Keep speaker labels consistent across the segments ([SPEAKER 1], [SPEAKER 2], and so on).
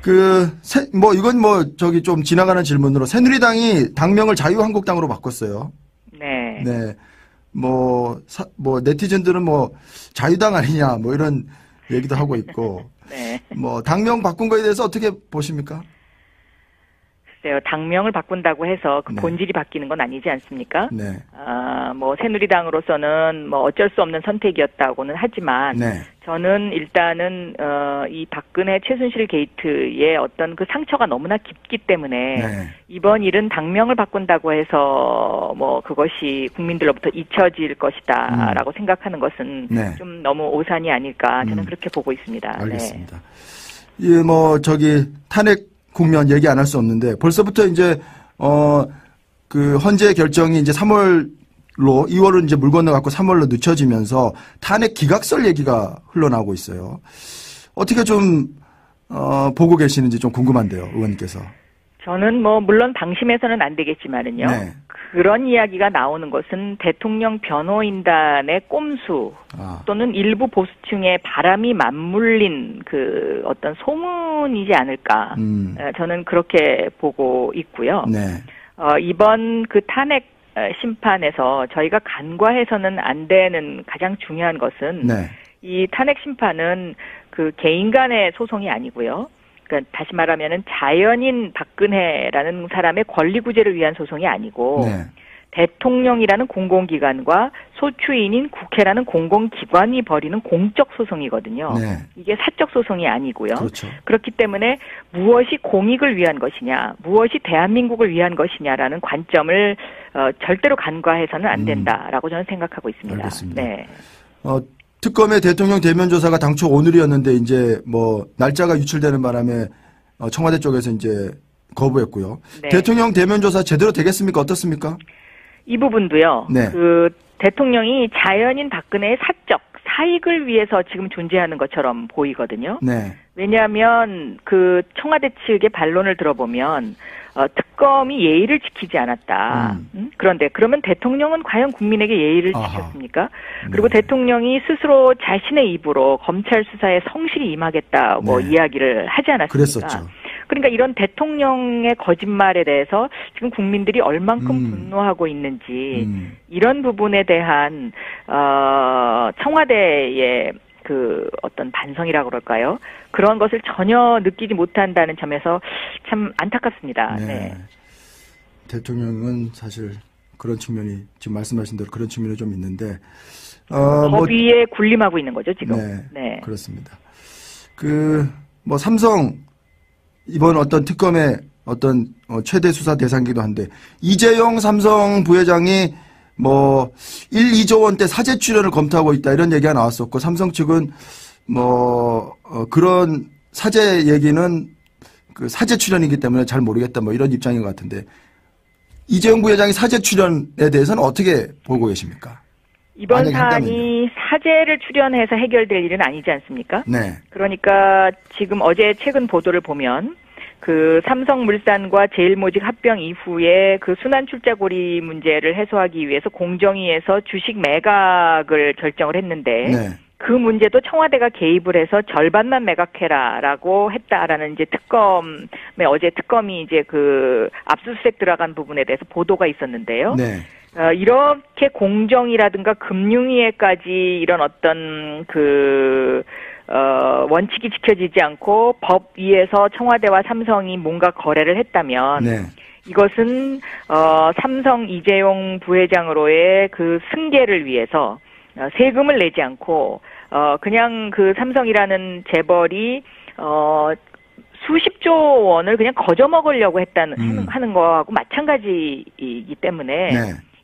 [SPEAKER 1] 이건 저기 좀 지나가는 질문으로 새누리당이 당명을 자유한국당으로 바꿨어요.
[SPEAKER 2] 네.
[SPEAKER 1] 네. 네티즌들은 자유당 아니냐, 이런 얘기도 하고 있고.
[SPEAKER 2] 네.
[SPEAKER 1] 당명 바꾼 거에 대해서 어떻게 보십니까?
[SPEAKER 2] 글쎄요, 당명을 바꾼다고 해서 그
[SPEAKER 1] 네.
[SPEAKER 2] 본질이 바뀌는 건 아니지 않습니까?
[SPEAKER 1] 네.
[SPEAKER 2] 새누리당으로서는 어쩔 수 없는 선택이었다고는 하지만,
[SPEAKER 1] 네.
[SPEAKER 2] 저는 일단은, 이 박근혜 최순실 게이트의 어떤 그 상처가 너무나 깊기 때문에,
[SPEAKER 1] 네.
[SPEAKER 2] 이번 일은 당명을 바꾼다고 해서, 그것이 국민들로부터 잊혀질 것이다, 라고 생각하는 것은
[SPEAKER 1] 네.
[SPEAKER 2] 좀 너무 오산이 아닐까, 저는 그렇게 보고 있습니다.
[SPEAKER 1] 알겠습니다. 네. 탄핵 국면 얘기 안 할 수 없는데 벌써부터 이제 헌재 결정이 이제 3월로 2월은 이제 물 건너갖고 3월로 늦춰지면서 탄핵 기각설 얘기가 흘러나오고 있어요. 어떻게 좀 보고 계시는지 좀 궁금한데요, 의원님께서.
[SPEAKER 2] 저는 물론 방심해서는 안 되겠지만은요.
[SPEAKER 1] 네.
[SPEAKER 2] 그런 이야기가 나오는 것은 대통령 변호인단의 꼼수 또는 일부 보수층의 바람이 맞물린 그 어떤 소문이지 않을까. 저는 그렇게 보고 있고요.
[SPEAKER 1] 네.
[SPEAKER 2] 이번 그 탄핵 심판에서 저희가 간과해서는 안 되는 가장 중요한 것은
[SPEAKER 1] 네.
[SPEAKER 2] 이 탄핵 심판은 그 개인 간의 소송이 아니고요. 그러니까 다시 말하면은 자연인 박근혜라는 사람의 권리 구제를 위한 소송이 아니고
[SPEAKER 1] 네.
[SPEAKER 2] 대통령이라는 공공기관과 소추인인 국회라는 공공기관이 벌이는 공적 소송이거든요.
[SPEAKER 1] 네.
[SPEAKER 2] 이게 사적 소송이 아니고요.
[SPEAKER 1] 그렇죠.
[SPEAKER 2] 그렇기 때문에 무엇이 공익을 위한 것이냐, 무엇이 대한민국을 위한 것이냐라는 관점을 절대로 간과해서는 안 된다라고 저는 생각하고 있습니다.
[SPEAKER 1] 알겠습니다.
[SPEAKER 2] 네.
[SPEAKER 1] 특검의 대통령 대면 조사가 당초 오늘이었는데 이제 날짜가 유출되는 바람에 청와대 쪽에서 이제 거부했고요.
[SPEAKER 2] 네.
[SPEAKER 1] 대통령 대면 조사 제대로 되겠습니까? 어떻습니까?
[SPEAKER 2] 이 부분도요.
[SPEAKER 1] 네.
[SPEAKER 2] 그 대통령이 자연인 박근혜의 사적 사익을 위해서 지금 존재하는 것처럼 보이거든요.
[SPEAKER 1] 네.
[SPEAKER 2] 왜냐하면 그 청와대 측의 반론을 들어보면 특검이 예의를 지키지 않았다. 그런데 그러면 대통령은 과연 국민에게 예의를 지켰습니까? 그리고
[SPEAKER 1] 네.
[SPEAKER 2] 대통령이 스스로 자신의 입으로 검찰 수사에 성실히 임하겠다고 이야기를 하지 않았습니까?
[SPEAKER 1] 그랬었죠.
[SPEAKER 2] 그러니까 이런 대통령의 거짓말에 대해서 지금 국민들이 얼만큼 분노하고 있는지 이런 부분에 대한 청와대의 그 어떤 반성이라고 그럴까요? 그런 것을 전혀 느끼지 못한다는 점에서 참 안타깝습니다.
[SPEAKER 1] 네.
[SPEAKER 2] 네.
[SPEAKER 1] 대통령은 사실 그런 측면이 지금 말씀하신 대로 그런 측면이 좀 있는데
[SPEAKER 2] 법 위에 군림하고 있는 거죠 지금.
[SPEAKER 1] 네. 그렇습니다. 삼성 이번 어떤 특검의 어떤 최대 수사 대상이기도 한데 이재용 삼성 부회장이 1, 2조 원대 사재 출연을 검토하고 있다 이런 얘기가 나왔었고 삼성 측은 그런 사재 얘기는 그 사재 출연이기 때문에 잘 모르겠다 이런 입장인 것 같은데 이재용 부회장이 사재 출연에 대해서는 어떻게 보고 계십니까?
[SPEAKER 2] 이번 사안이 사재를 출연해서 해결될 일은 아니지 않습니까?
[SPEAKER 1] 네.
[SPEAKER 2] 그러니까 지금 어제 최근 보도를 보면 그 삼성물산과 제일모직 합병 이후에 그 순환출자고리 문제를 해소하기 위해서 공정위에서 주식 매각을 결정을 했는데 그 문제도 청와대가 개입을 해서 절반만 매각해라라고 했다라는 이제 어제 특검이 이제 그 압수수색 들어간 부분에 대해서 보도가 있었는데요.
[SPEAKER 1] 네.
[SPEAKER 2] 이렇게 공정이라든가 금융위에까지 이런 어떤 원칙이 지켜지지 않고 법 위에서 청와대와 삼성이 뭔가 거래를 했다면 이것은 삼성 이재용 부회장으로의 그 승계를 위해서 세금을 내지 않고 그냥 그 삼성이라는 재벌이 수십조 원을 그냥 거저 먹으려고 하는 거하고 마찬가지이기 때문에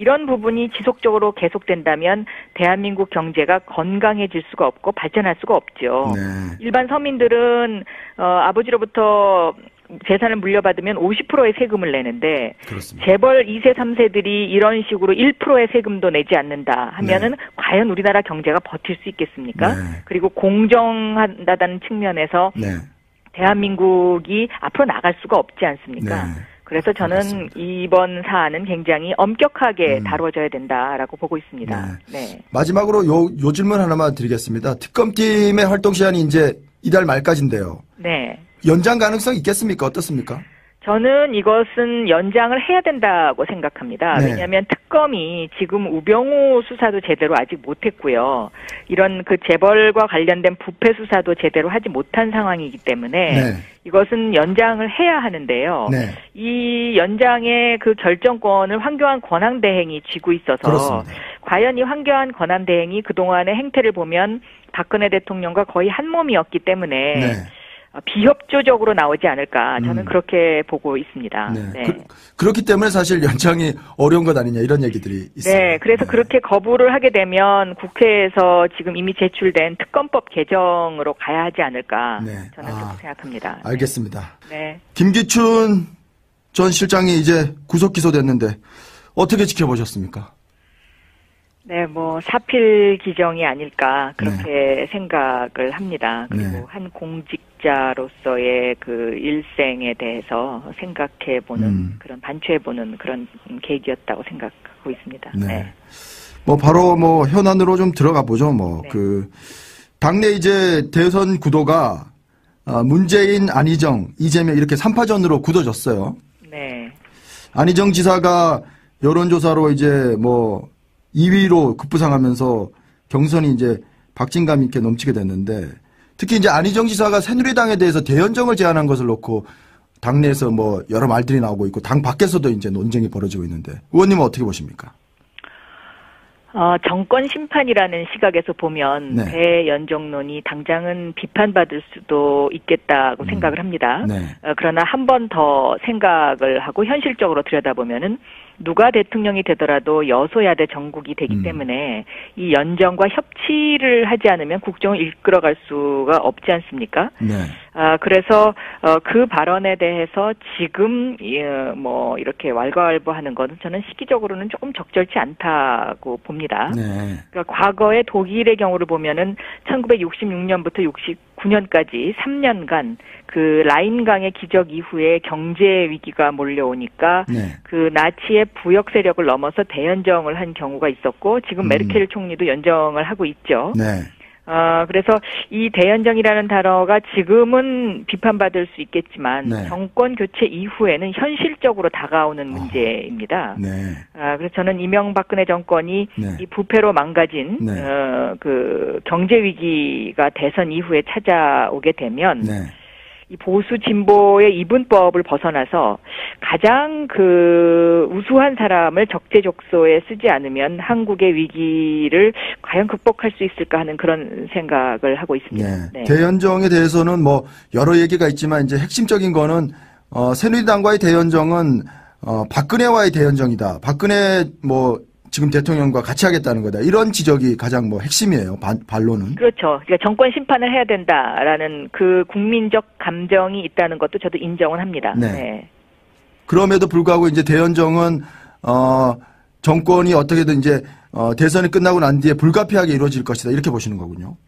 [SPEAKER 2] 이런 부분이 지속적으로 계속된다면 대한민국 경제가 건강해질 수가 없고 발전할 수가 없죠. 일반 서민들은 아버지로부터 재산을 물려받으면 50%의 세금을 내는데 그렇습니다. 재벌 2세, 3세들이 이런 식으로 1%의 세금도 내지 않는다 하면은 과연 우리나라 경제가 버틸 수 있겠습니까? 그리고 공정하다는 측면에서 대한민국이 앞으로 나갈 수가 없지 않습니까? 그래서 저는 그렇습니다. 이번 사안은 굉장히 엄격하게 다뤄져야 된다라고 보고 있습니다. 네.
[SPEAKER 1] 마지막으로 요 질문 하나만 드리겠습니다. 특검팀의 활동 시한이 이제 이달 말까지인데요.
[SPEAKER 2] 네.
[SPEAKER 1] 연장 가능성 있겠습니까? 어떻습니까?
[SPEAKER 2] 저는 이것은 연장을 해야 된다고 생각합니다.
[SPEAKER 1] 네.
[SPEAKER 2] 왜냐하면 특검이 지금 우병우 수사도 제대로 아직 못했고요. 이런 그 재벌과 관련된 부패 수사도 제대로 하지 못한 상황이기 때문에
[SPEAKER 1] 네.
[SPEAKER 2] 이것은 연장을 해야 하는데요.
[SPEAKER 1] 네.
[SPEAKER 2] 이 연장의 그 결정권을 황교안 권한대행이 쥐고 있어서
[SPEAKER 1] 그렇습니다.
[SPEAKER 2] 과연 이 황교안 권한대행이 그동안의 행태를 보면 박근혜 대통령과 거의 한 몸이었기 때문에
[SPEAKER 1] 네.
[SPEAKER 2] 비협조적으로 나오지 않을까 저는 그렇게 보고 있습니다.
[SPEAKER 1] 네.
[SPEAKER 2] 네.
[SPEAKER 1] 그렇기 때문에 사실 연장이 어려운 것 아니냐 이런 얘기들이 있어요.
[SPEAKER 2] 네, 그래서 그렇게 거부를 하게 되면 국회에서 지금 이미 제출된 특검법 개정으로 가야 하지 않을까
[SPEAKER 1] 네.
[SPEAKER 2] 저는 그렇게 생각합니다.
[SPEAKER 1] 알겠습니다.
[SPEAKER 2] 네.
[SPEAKER 1] 김기춘 전 실장이 이제 구속 기소됐는데 어떻게 지켜보셨습니까?
[SPEAKER 2] 네, 뭐 사필 기정이 아닐까 그렇게 생각을 합니다. 그리고
[SPEAKER 1] 네.
[SPEAKER 2] 한 공직자로서의 그 일생에 대해서 생각해보는 그런 반추해보는 그런 계기였다고 생각하고 있습니다.
[SPEAKER 1] 네.
[SPEAKER 2] 네.
[SPEAKER 1] 뭐 바로 뭐 현안으로 좀 들어가 보죠. 뭐
[SPEAKER 2] 네.
[SPEAKER 1] 그 당내 이제 대선 구도가 문재인, 안희정, 이재명 이렇게 3파전으로 굳어졌어요.
[SPEAKER 2] 네.
[SPEAKER 1] 안희정 지사가 여론조사로 이제 뭐 2위로 급부상하면서 경선이 이제 박진감 있게 넘치게 됐는데 특히 이제 안희정 지사가 새누리당에 대해서 대연정을 제안한 것을 놓고 당내에서 뭐 여러 말들이 나오고 있고 당 밖에서도 이제 논쟁이 벌어지고 있는데 의원님은 어떻게 보십니까?
[SPEAKER 2] 정권 심판이라는 시각에서 보면
[SPEAKER 1] 네.
[SPEAKER 2] 대연정론이 당장은 비판받을 수도 있겠다고 생각을 합니다.
[SPEAKER 1] 네.
[SPEAKER 2] 그러나 한 번 더 생각을 하고 현실적으로 들여다보면은 누가 대통령이 되더라도 여소야대 정국이 되기 때문에 이 연정과 협치를 하지 않으면 국정을 이끌어갈 수가 없지 않습니까?
[SPEAKER 1] 네.
[SPEAKER 2] 그래서 그 발언에 대해서 지금 뭐 이렇게 왈가왈부하는 것은 저는 시기적으로는 조금 적절치 않다고 봅니다.
[SPEAKER 1] 네.
[SPEAKER 2] 그러니까 과거의 독일의 경우를 보면은 1966년부터 69년까지 3년간 그 라인강의 기적 이후에 경제 위기가 몰려오니까
[SPEAKER 1] 네.
[SPEAKER 2] 그 나치의 부역 세력을 넘어서 대연정을 한 경우가 있었고 지금 메르켈 총리도 연정을 하고 있죠.
[SPEAKER 1] 네.
[SPEAKER 2] 그래서 이 대연정이라는 단어가 지금은 비판받을 수 있겠지만
[SPEAKER 1] 네.
[SPEAKER 2] 정권 교체 이후에는 현실적으로 다가오는 문제입니다.
[SPEAKER 1] 네.
[SPEAKER 2] 그래서 저는 이명박근혜 정권이
[SPEAKER 1] 네.
[SPEAKER 2] 이 부패로 망가진
[SPEAKER 1] 네.
[SPEAKER 2] 그 경제 위기가 대선 이후에 찾아오게 되면
[SPEAKER 1] 네.
[SPEAKER 2] 이 보수 진보의 이분법을 벗어나서 가장 그 우수한 사람을 적재적소에 쓰지 않으면 한국의 위기를 과연 극복할 수 있을까 하는 그런 생각을 하고 있습니다.
[SPEAKER 1] 네.
[SPEAKER 2] 네.
[SPEAKER 1] 대연정에 대해서는 뭐 여러 얘기가 있지만 이제 핵심적인 거는 새누리당과의 대연정은 박근혜와의 대연정이다. 박근혜 뭐 지금 대통령과 같이 하겠다는 거다. 이런 지적이 가장 뭐 핵심이에요. 반론은.
[SPEAKER 2] 그렇죠. 그러니까 정권 심판을 해야 된다라는 그 국민적 감정이 있다는 것도 저도 인정은 합니다.
[SPEAKER 1] 네.
[SPEAKER 2] 네.
[SPEAKER 1] 그럼에도 불구하고 이제 대연정은 정권이 어떻게든 이제 대선이 끝나고 난 뒤에 불가피하게 이루어질 것이다. 이렇게 보시는 거군요.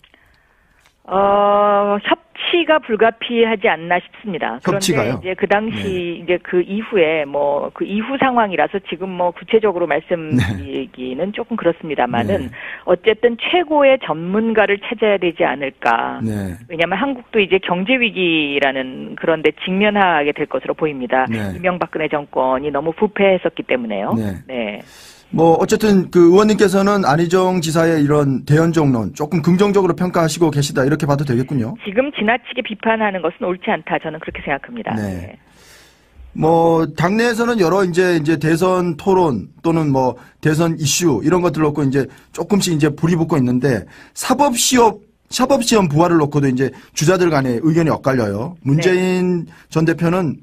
[SPEAKER 2] 협치가 불가피하지 않나 싶습니다.
[SPEAKER 1] 협치가요?
[SPEAKER 2] 그런데 이제 그 당시 이제 그 이후에 뭐 그 이후 상황이라서 지금 뭐 구체적으로 말씀드리기는 조금 그렇습니다만은 어쨌든 최고의 전문가를 찾아야 되지 않을까.
[SPEAKER 1] 네.
[SPEAKER 2] 왜냐하면 한국도 이제 경제 위기라는 그런데 직면하게 될 것으로 보입니다.
[SPEAKER 1] 네.
[SPEAKER 2] 이명박근혜 정권이 너무 부패했었기 때문에요.
[SPEAKER 1] 네.
[SPEAKER 2] 네.
[SPEAKER 1] 뭐 어쨌든 그 의원님께서는 안희정 지사의 이런 대연정론 조금 긍정적으로 평가하시고 계시다 이렇게 봐도 되겠군요.
[SPEAKER 2] 지금 지나치게 비판하는 것은 옳지 않다. 저는 그렇게 생각합니다.
[SPEAKER 1] 네. 뭐 당내에서는 여러 이제 대선 토론 또는 뭐 대선 이슈 이런 것들 놓고 이제 조금씩 이제 불이 붙고 있는데 사법시험 부활을 놓고도 이제 주자들 간에 의견이 엇갈려요. 문재인 전 대표는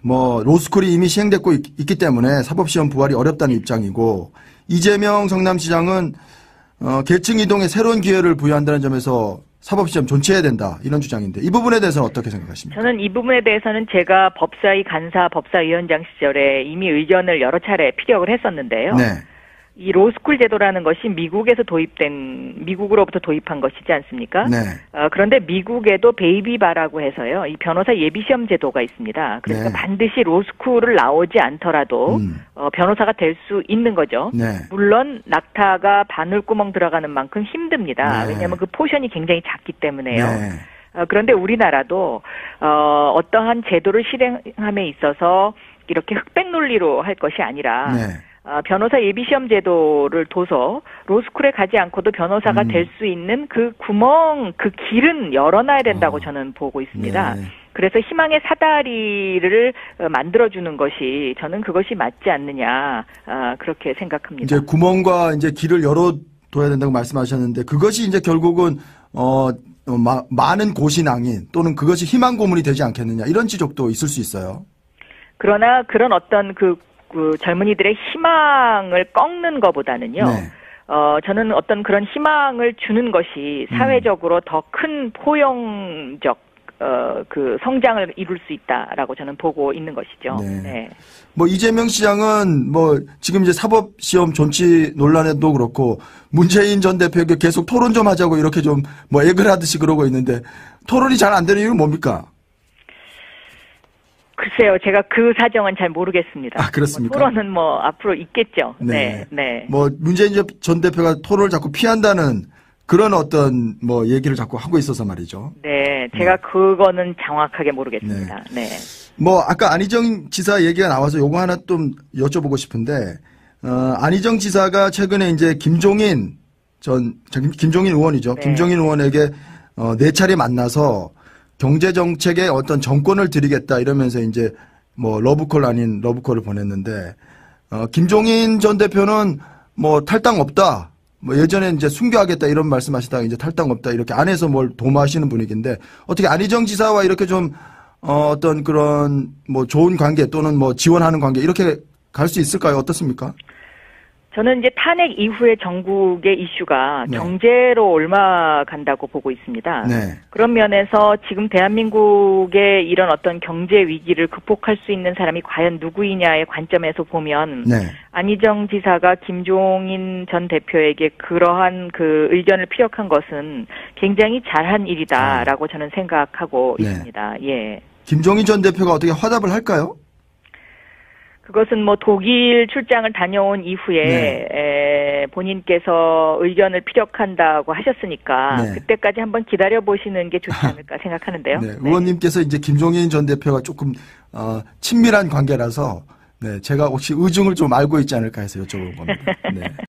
[SPEAKER 1] 뭐 로스쿨이 이미 시행됐고 있기 때문에 사법시험 부활이 어렵다는 입장이고 이재명 성남시장은 계층 이동에 새로운 기회를 부여한다는 점에서 사법시험 존치해야 된다 이런 주장인데 이 부분에 대해서는 어떻게 생각하십니까?
[SPEAKER 2] 저는 이 부분에 대해서는 제가 법사위 간사 법사위원장 시절에 이미 의견을 여러 차례 피력을 했었는데요.
[SPEAKER 1] 네.
[SPEAKER 2] 이 로스쿨 제도라는 것이 미국으로부터 도입한 것이지 않습니까?
[SPEAKER 1] 네.
[SPEAKER 2] 그런데 미국에도 베이비바라고 해서요. 이 변호사 예비시험 제도가 있습니다. 그러니까
[SPEAKER 1] 네.
[SPEAKER 2] 반드시 로스쿨을 나오지 않더라도 변호사가 될 수 있는 거죠.
[SPEAKER 1] 네.
[SPEAKER 2] 물론 낙타가 바늘구멍 들어가는 만큼 힘듭니다.
[SPEAKER 1] 네.
[SPEAKER 2] 왜냐하면 그 포션이 굉장히 작기 때문에요.
[SPEAKER 1] 네.
[SPEAKER 2] 그런데 우리나라도 어떠한 제도를 실행함에 있어서 이렇게 흑백 논리로 할 것이 아니라
[SPEAKER 1] 네.
[SPEAKER 2] 변호사 예비시험 제도를 둬서 로스쿨에 가지 않고도 변호사가 될 수 있는 그 구멍, 그 길은 열어놔야 된다고 저는 보고 있습니다.
[SPEAKER 1] 네.
[SPEAKER 2] 그래서 희망의 사다리를 만들어주는 것이 저는 그것이 맞지 않느냐 그렇게 생각합니다.
[SPEAKER 1] 이제 구멍과 이제 길을 열어둬야 된다고 말씀하셨는데 그것이 이제 결국은 많은 고신앙인 또는 그것이 희망 고문이 되지 않겠느냐 이런 지적도 있을 수 있어요.
[SPEAKER 2] 그러나 그런 어떤 그 젊은이들의 희망을 꺾는 것보다는요.
[SPEAKER 1] 네.
[SPEAKER 2] 저는 어떤 그런 희망을 주는 것이 사회적으로 더 큰 포용적 그 성장을 이룰 수 있다라고 저는 보고 있는 것이죠.
[SPEAKER 1] 네.
[SPEAKER 2] 네.
[SPEAKER 1] 뭐 이재명 시장은 뭐 지금 이제 사법시험 존치 논란에도 그렇고 문재인 전 대표에게 계속 토론 좀 하자고 이렇게 좀 뭐 애글 하듯이 그러고 있는데 토론이 잘 안 되는 이유는 뭡니까?
[SPEAKER 2] 글쎄요, 제가 그 사정은 잘 모르겠습니다.
[SPEAKER 1] 아, 그렇습니까?
[SPEAKER 2] 토론은 뭐 앞으로 있겠죠.
[SPEAKER 1] 네.
[SPEAKER 2] 네, 네.
[SPEAKER 1] 뭐 문재인 전 대표가 토론을 자꾸 피한다는 그런 어떤 뭐 얘기를 자꾸 하고 있어서 말이죠.
[SPEAKER 2] 네, 제가 그거는 정확하게 모르겠습니다. 네.
[SPEAKER 1] 뭐 아까 안희정 지사 얘기가 나와서 요거 하나 좀 여쭤보고 싶은데 안희정 지사가 최근에 이제 김종인 의원이죠.
[SPEAKER 2] 네.
[SPEAKER 1] 김종인 의원에게 4차례 만나서 경제 정책에 어떤 정권을 드리겠다 이러면서 이제 뭐 러브콜 아닌 러브콜을 보냈는데 김종인 전 대표는 뭐 탈당 없다. 뭐 예전에 이제 순교하겠다 이런 말씀하시다가 이제 탈당 없다 이렇게 안에서 뭘 도모하시는 분위기인데 어떻게 안희정 지사와 이렇게 좀 어떤 그런 뭐 좋은 관계 또는 뭐 지원하는 관계 이렇게 갈 수 있을까요? 어떻습니까?
[SPEAKER 2] 저는 이제 탄핵 이후에 전국의 이슈가
[SPEAKER 1] 네.
[SPEAKER 2] 경제로 옮아간다고 보고 있습니다.
[SPEAKER 1] 네.
[SPEAKER 2] 그런 면에서 지금 대한민국의 이런 어떤 경제 위기를 극복할 수 있는 사람이 과연 누구이냐의 관점에서 보면
[SPEAKER 1] 네.
[SPEAKER 2] 안희정 지사가 김종인 전 대표에게 그러한 그 의견을 피력한 것은 굉장히 잘한 일이다라고 저는 생각하고
[SPEAKER 1] 네.
[SPEAKER 2] 있습니다. 예.
[SPEAKER 1] 김종인 전 대표가 어떻게 화답을 할까요?
[SPEAKER 2] 그것은 뭐 독일 출장을 다녀온 이후에 본인께서 의견을 피력한다고 하셨으니까
[SPEAKER 1] 네.
[SPEAKER 2] 그때까지 한번 기다려 보시는 게 좋지 않을까 생각하는데요.
[SPEAKER 1] 네. 의원님께서 이제 김종인 전 대표가 조금 친밀한 관계라서 네, 제가 혹시 의중을 좀 알고 있지 않을까 해서 여쭤본 겁니다. 네.